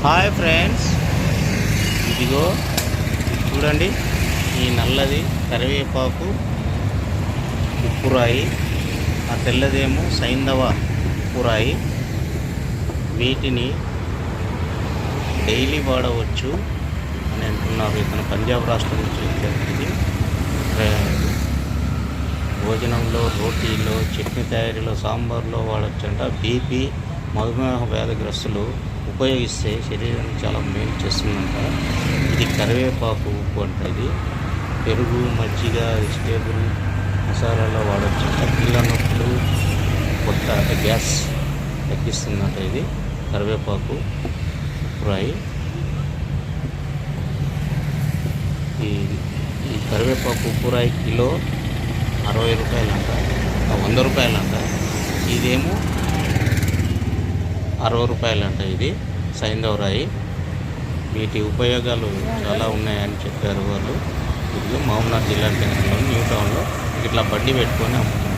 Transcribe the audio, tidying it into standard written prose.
Hi friends, ఇదిగో చూడండి. ఈ నల్లది కరివేపాకు ఉప్పురాయి, ఆ తెల్లదేమో సైంధవ ఉప్పురాయి. వీటిని డైలీ వాడవచ్చు అని అంటున్నారు. ఇతను పంజాబ్ రాష్ట్రం నుంచి వచ్చేది. భోజనంలో, రోటీలో, చట్నీ తయారీలో, సాంబార్లో వాడచ్చంట. బీపీ, మధుమేహ వ్యాధిగ్రస్తులు ఉపయోగిస్తే శరీరానికి చాలా మేలు చేస్తుందంట. ఇది కరివేపాకు ఉప్పు అంట. ఇది పెరుగు, మజ్జిగ, వెజిటేబుల్ మసాలాలో వాడచ్చంట. కీళ్ళ నొప్పులు, పొట్ట అంటే గ్యాస్ తగ్గిస్తుందంట. ఇది కరివేపాకు ఉప్పురాయి. ఈ కరివేపాకు ఉప్పురాయి కిలో 60 రూపాయలంట, 100 రూపాయలంట. ఇదేమో 60 రూపాయలంట. ఇది సైంధవరాయి. వీటి ఉపయోగాలు చాలా ఉన్నాయని చెప్పారు వాళ్ళు. ఇది మహబూబ్నగర్ జిల్లా కేంద్రంలో న్యూ టౌన్లో ఇట్లా బండి పెట్టుకొని అమ్ముతున్నారు.